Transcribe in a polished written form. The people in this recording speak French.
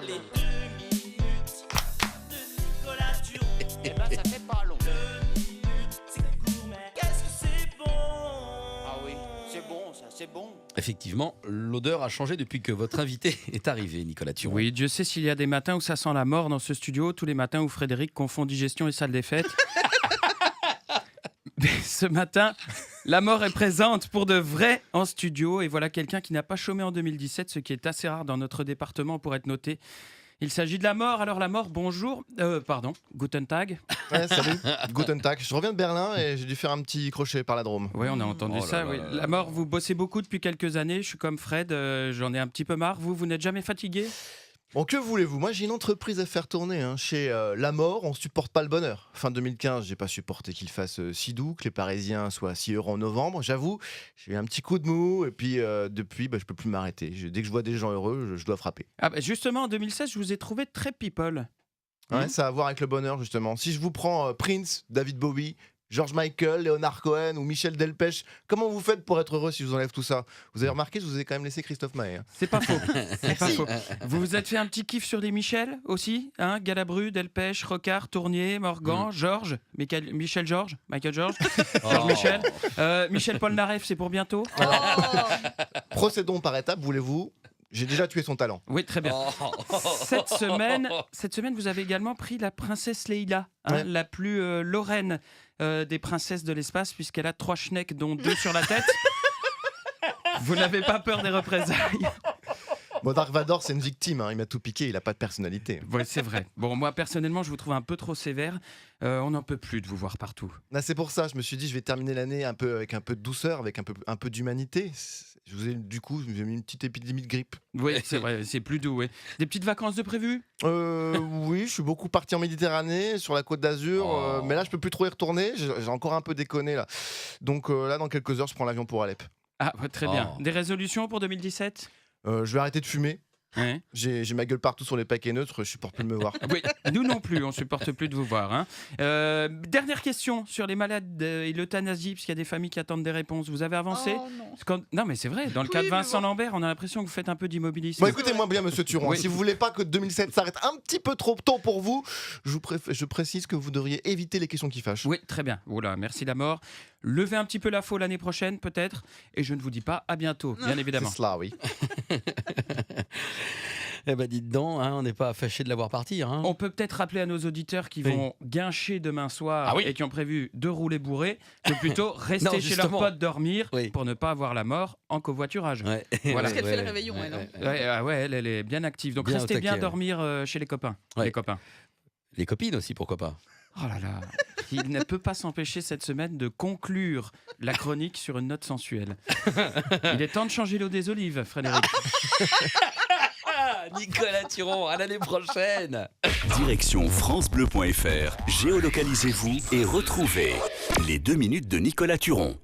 Les 2 minutes de Nicolas Turon. Eh ben, ça fait pas long. 2 minutes, c'est gourmet. Qu'est-ce que c'est bon? Ah oui, c'est bon, ça, c'est bon. Effectivement, l'odeur a changé depuis que votre invité est arrivé, Nicolas Turon. Oui, Dieu sait s'il y a des matins où ça sent la mort dans ce studio, tous les matins où Frédéric confond digestion et salle des fêtes. Mais ce matin, la mort est présente pour de vrai en studio. Et voilà quelqu'un qui n'a pas chômé en 2017, ce qui est assez rare dans notre département pour être noté. Il s'agit de la mort. Alors la mort, bonjour. Guten Tag. Ouais, salut, Guten Tag. Je reviens de Berlin et j'ai dû faire un petit crochet par la Drôme. Oui, on a entendu Oh là ça. là Oui. là là. La mort, vous bossez beaucoup depuis quelques années. Je suis comme Fred, j'en ai un petit peu marre. Vous n'êtes jamais fatigué? Bon, que voulez-vous? Moi, j'ai une entreprise à faire tourner. Chez La Mort, on supporte pas le bonheur. Fin 2015, j'ai pas supporté qu'il fasse si doux, que les Parisiens soient à 6 € en novembre. J'avoue, j'ai eu un petit coup de mou et puis depuis, je peux plus m'arrêter. Dès que je vois des gens heureux, je dois frapper. Ah bah justement, en 2016, je vous ai trouvé très people. Ouais, ça a à voir avec le bonheur, justement. Si je vous prends Prince, David Bowie, George Michael, Leonard Cohen ou Michel Delpech, comment vous faites pour être heureux si je vous enlève tout ça? Vous avez remarqué, je vous ai quand même laissé Christophe Maé. C'est pas faux. C'est pas faux. Vous vous êtes fait un petit kiff sur les Michel aussi, hein? Galabru, Delpech, Rocard, Tournier, Morgan, Georges, Michel Georges, Michael Georges, Georges Michel, Michel Polnareff, c'est pour bientôt. Procédons par étapes, voulez-vous? J'ai déjà tué son talent. Oui, très bien. Cette semaine, vous avez également pris la princesse Leïla, Ouais. la plus lorraine des princesses de l'espace, puisqu'elle a 3 schnecks, dont 2 sur la tête. Vous n'avez pas peur des représailles? Bon, Dark Vador, c'est une victime, il m'a tout piqué, il a pas de personnalité. Oui, c'est vrai. Bon, moi, personnellement, je vous trouve un peu trop sévère. On n'en peut plus de vous voir partout. Là, c'est pour ça, je me suis dit, je vais terminer l'année avec un peu de douceur, avec un peu d'humanité. Je vous ai mis une petite épidémie de grippe. Oui, c'est vrai, c'est plus doux. Oui. Des petites vacances de prévues? Oui, je suis beaucoup parti en Méditerranée, sur la Côte d'Azur, mais là, je peux plus trop y retourner. J'ai encore un peu déconné là. Donc là, dans quelques heures, je prends l'avion pour Alep. Ah, ouais, très bien. Oh. Des résolutions pour 2017? Je vais arrêter de fumer. Ouais. J'ai ma gueule partout sur les paquets neutres, je supporte plus de me voir. Oui, nous non plus, on supporte plus de vous voir. Hein. Dernière question sur les malades et l'euthanasie, puisqu'il y a des familles qui attendent des réponses. Vous avez avancé? Non, mais c'est vrai, dans le cas de Vincent Lambert, on a l'impression que vous faites un peu d'immobilisme. Bon, écoutez-moi bien, monsieur Turon. Oui. Si vous voulez pas que 2007 s'arrête un petit peu trop tôt pour vous, je précise que vous devriez éviter les questions qui fâchent. Oui, très bien. Oula, merci la mort. Levez un petit peu la faux l'année prochaine, peut-être. Et je ne vous dis pas à bientôt, bien évidemment. C'est cela, oui. Eh ben dites donc, on n'est pas fâché de l'avoir parti. Hein. On peut peut-être rappeler à nos auditeurs qui vont guincher demain soir Ah oui. et qui ont prévu de rouler bourré, que plutôt rester Non, chez leurs justement. potes dormir Oui. pour ne pas avoir la mort en covoiturage. Ouais. Voilà. Parce qu'elle fait le réveillon, elle, hein. Ouais, elle est bien active. Donc Bien au restez bien taquet, dormir chez les copains. Ouais. Les copains. Les copines aussi, pourquoi pas. Oh là là. Il ne peut pas s'empêcher cette semaine de conclure la chronique sur une note sensuelle. Il est temps de changer l'eau des olives, Frédéric. Nicolas Turon, à l'année prochaine. Direction francebleu.fr, géolocalisez-vous et retrouvez les 2 minutes de Nicolas Turon.